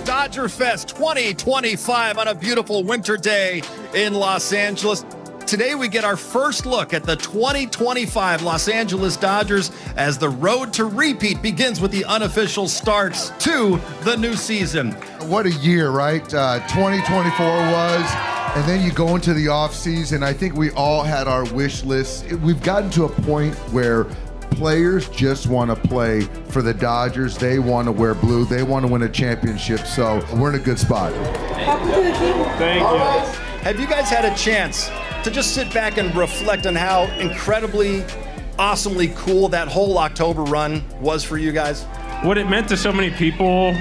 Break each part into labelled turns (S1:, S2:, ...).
S1: Dodger Fest 2025 on a beautiful winter day in Los Angeles. Today we get our first look at the 2025 Los Angeles Dodgers as the road to repeat begins with the unofficial starts to the new season.
S2: What a year, right? 2024 was, and then you go into the offseason. I think we all had our wish lists. We've gotten to a point where players just want to play for the Dodgers. They want to wear blue. They want to win a championship. So we're in a good spot.
S3: Thank you.
S1: Have you guys had a chance to just sit back and reflect on how incredibly, awesomely cool that whole October run was for you guys?
S3: What it meant to so many people,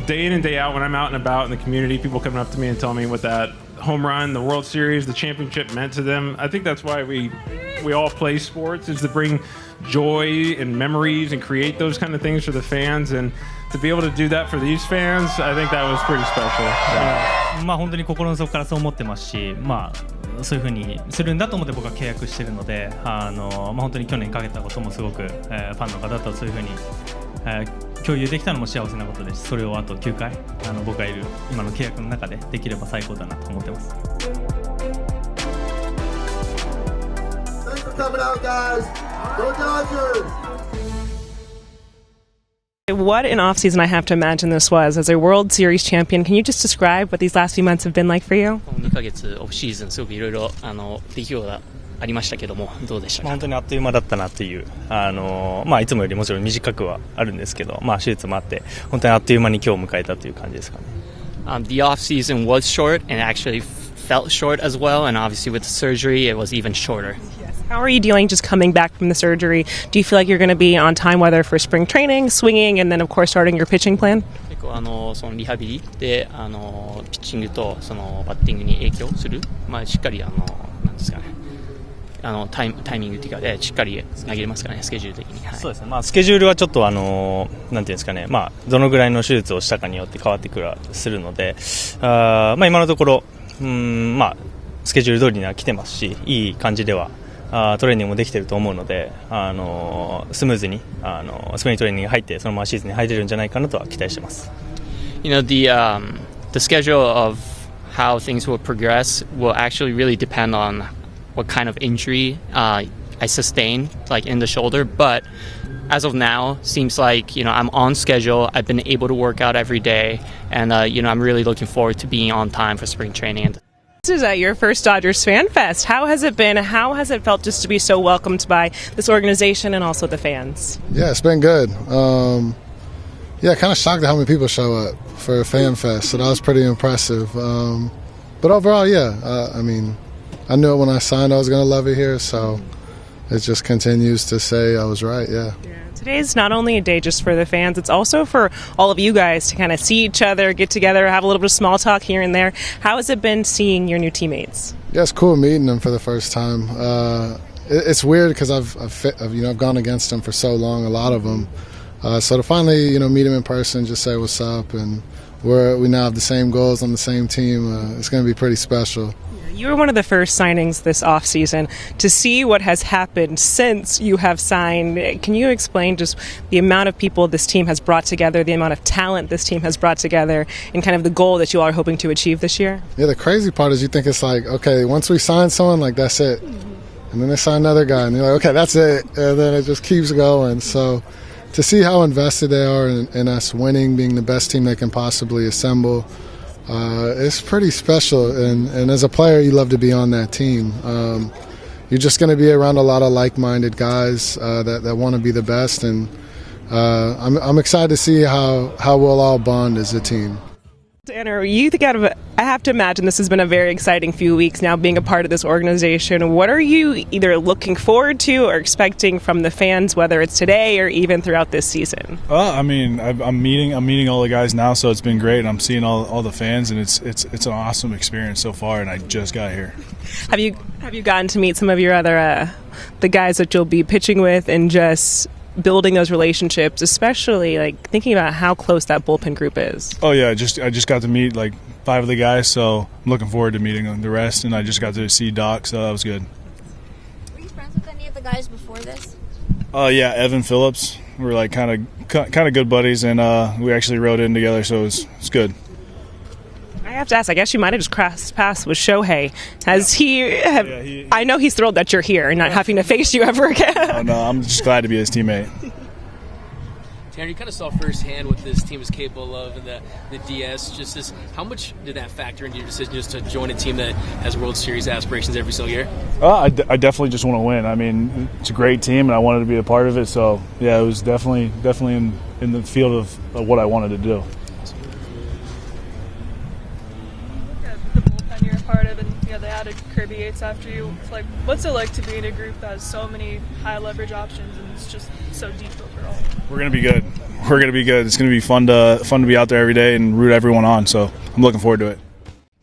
S3: day in and day out when I'm out and about in the community, people coming up to me and telling me what that home run, the World Series, the championship meant to them. I think that's why we all play sports, is to bring joy and memories and create those kind of things for the fans. And to be able to do that for these fans, I think that was pretty special.
S4: まあ本当に心の底からそう思ってますし、まあそういう風にするんだと思って僕は契約してるので、まあ本当に去年かけたこともすごく、ファンの方とそういう風に、共有できたのも幸せなことです。それをあと9回僕がいる今の契約の中でできれば最高だなと思ってます。
S2: Thanks for coming out, guys. Go Dodgers!
S5: What an offseason I have to imagine this was. As a World Series champion, can you just describe what these last few months have been like for you?
S6: 2ヶ月オフシーズンすごくいろいろ出来事がありましたけども、どうでしたか？
S4: 本当にあっという間だったなっていうまあいつもよりもちろん短くはあるんですけど、まあ手術もあって本当にあっという間に今日を迎えたという感じですかね。
S6: The off season was short and actually felt short as well, and obviously with the surgery it was even shorter.
S5: How are you dealing just coming back from the surgery? Do you feel like you're going to be on time weather for spring training, swinging, and then of course starting your pitching plan?
S6: 結構そのリハビリでピッチングとそのバッティングに影響する、まあしっかりなんですかね。タイミングっていうかでしっかり投げれますからね、スケジュール的に。はい、そうですね。
S4: まあスケジュールはちょっとなんていうんですかね、まあどのぐらいの手術をしたかによって変わってするので、まあ今のところまあスケジュール通りには来てますし、いい感じではトレーニングもできていると思うので、スムーズにスプリングトレーニングに入ってそのままシーズンに入れるんじゃないかなとは期待してます。
S6: You know, the schedule of how things will progress will actually really depend on what kind of injury I sustain, like in the shoulder. But as of now, seems like, you know, I'm on schedule. I've been able to work out every day, and you know, I'm really looking forward to being on time for spring training.
S5: This is at your first Dodgers Fan Fest. How has it been? How has it felt just to be so welcomed by this organization and also the fans?
S7: Yeah, it's been good. Yeah, kind of shocked at how many people show up for a Fan Fest, so that was pretty impressive. But overall, yeah, I mean, I knew it when I signed I was going to love it here, so it just continues to say I was right, yeah.
S5: Today's not only a day just for the fans, it's also for all of you guys to kind of see each other, get together, have a little bit of small talk here and there. How has it been seeing your new teammates?
S7: Yeah, it's cool meeting them for the first time. It's weird because I've gone against them for so long, a lot of them. So to finally meet them in person, just say what's up, and we now have the same goals on the same team. It's going to be pretty special.
S5: You were one of the first signings this offseason. To see what has happened since you have signed, can you explain just the amount of people this team has brought together, the amount of talent this team has brought together, and kind of the goal that you all are hoping to achieve this year?
S7: Yeah, the crazy part is you think it's like, okay, once we sign someone, like that's it. And then they sign another guy, and you're like, okay, that's it. And then it just keeps going. So to see how invested they are in us winning, being the best team they can possibly assemble, it's pretty special, and as a player you love to be on that team. You're just going to be around a lot of like-minded guys that want to be the best, and I'm excited to see how we'll all bond as a team.
S5: Tanner, I have to imagine this has been a very exciting few weeks now being a part of this organization. What are you either looking forward to or expecting from the fans, whether it's today or even throughout this season?
S8: I mean, I'm meeting all the guys now, so it's been great. And I'm seeing all the fans, and it's an awesome experience so far. And I just got here.
S5: Have you gotten to meet some of your other the guys that you'll be pitching with, and just building those relationships, especially like thinking about how close that bullpen group is?
S8: Oh yeah, I just got to meet like 5 of the guys, so I'm looking forward to meeting the rest. And I just got to see Doc, so that was good.
S9: Were you friends with any of the guys before this?
S8: Yeah, Evan Phillips. We're like kind of good buddies, and we actually rode in together, so it's good.
S5: I have to ask, I guess you might have just crossed paths with Shohei. I know he's thrilled that you're here and not having to face you ever again.
S8: No, I'm just glad to be his teammate.
S10: Tanner, you kind of saw firsthand what this team is capable of in the DS. How much did that factor into your decision just to join a team that has World Series aspirations every single year?
S8: I definitely just want to win. I mean, it's a great team, and I wanted to be a part of it. So, yeah, it was definitely in the field of what I wanted to do.
S11: The bullpen you're a part of, and they added Kirby Yates after you. What's it like to be in a group that has so many high leverage options and it's just so deep overall?
S8: We're gonna be good. It's gonna be fun to be out there every day and root everyone on. So I'm looking forward to it.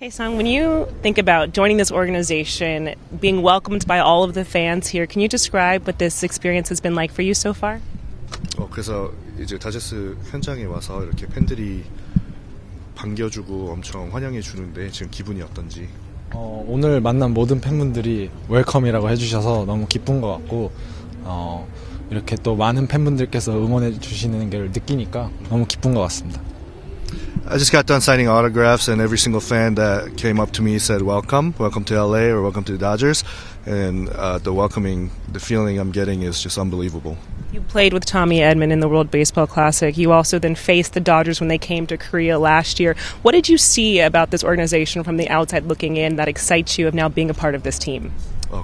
S5: Hye-Seong, when you think about joining this organization, being welcomed by all of the fans here, can you describe what this experience has been like for you so far?
S12: 그래서 이제 다저스 현장에 와서 이렇게 팬들이 반겨주고 엄청 환영해 주는데 지금 기분이 어떤지?
S13: 오늘 만난 모든 팬분들이 웰컴이라고 해주셔서 너무 기쁜 것 같고 이렇게 또 많은 팬분들께서 응원해 주시는 걸 느끼니까 너무 기쁜 것 같습니다.
S12: I just got done signing autographs, and every single fan that came up to me said, welcome to LA, or welcome to the Dodgers. And the feeling I'm getting is just unbelievable.
S5: You played with Tommy Edman in the World Baseball Classic. You also then faced the Dodgers when they came to Korea last year. What did you see about this organization from the outside looking in that excites you of now being a part of this team?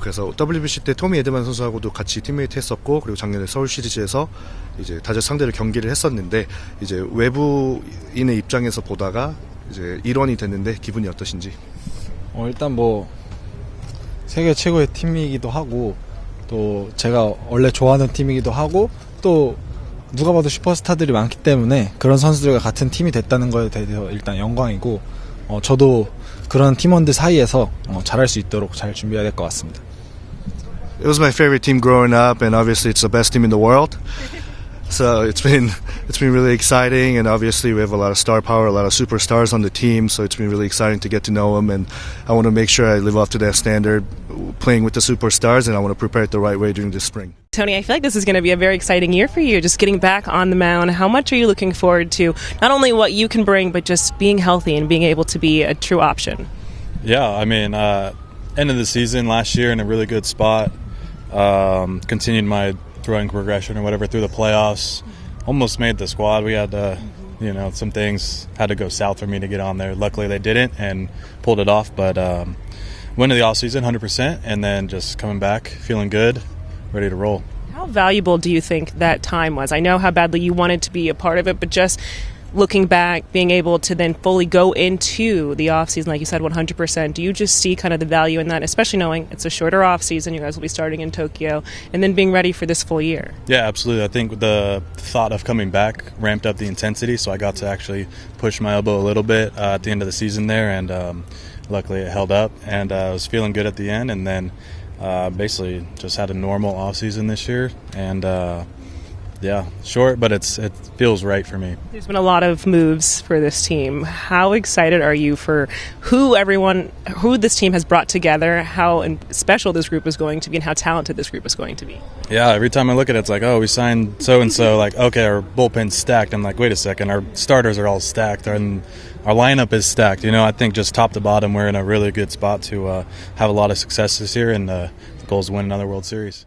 S12: 그래서 WBC 때 토미 에드만 선수하고도 같이 팀메이트 했었고, 그리고 작년에 서울 시리즈에서 이제 다저스 상대로 경기를 했었는데, 이제 외부인의 입장에서 보다가 이제 일원이 됐는데 기분이 어떠신지?
S13: 일단 뭐 세계 최고의 팀이기도 하고, 또 제가 원래 좋아하는 팀이기도 하고, 또 누가 봐도 슈퍼스타들이 많기 때문에 그런 선수들과 같은 팀이 됐다는 거에 대해서 일단 영광이고, 저도 그런 팀원들 사이에서 잘할 수 있도록 잘 준비해야 될 것 같습니다.
S12: It was my favorite team growing up, and obviously it's the best team in the world. So it's been really exciting, and obviously we have a lot of star power, a lot of superstars on the team. So it's been really exciting to get to know them, and I want to make sure I live up to that standard, playing with the superstars, and I want to prepare it the right way during this spring.
S5: Tony, I feel like this is going to be a very exciting year for you, just getting back on the mound. How much are you looking forward to not only what you can bring, but just being healthy and being able to be a true option?
S14: Yeah, I mean, end of the season last year in a really good spot. Continued my throwing progression or whatever through the playoffs. Almost made the squad. We had, some things had to go south for me to get on there. Luckily they didn't and pulled it off. But went to the offseason 100%, and then just coming back, feeling good, ready to roll.
S5: How valuable do you think that time was? I know how badly you wanted to be a part of it, but just looking back, being able to then fully go into the offseason, like you said, 100%, do you just see kind of the value in that, especially knowing it's a shorter offseason, you guys will be starting in Tokyo, and then being ready for this full year?
S14: Yeah, absolutely. I think the thought of coming back ramped up the intensity, so I got to actually push my elbow a little bit at the end of the season there, and luckily it held up, and I was feeling good at the end, and then basically just had a normal offseason this year, and yeah, short, but it feels right for me.
S5: There's been a lot of moves for this team. How excited are you for who this team has brought together, how special this group is going to be, and how talented this group is going to be?
S14: Yeah, every time I look at it, it's like, oh, we signed so-and-so, like, okay, our bullpen's stacked. I'm like, wait a second, our starters are all stacked, and our lineup is stacked. I think just top to bottom, we're in a really good spot to have a lot of success this year, and the goal is to win another World Series.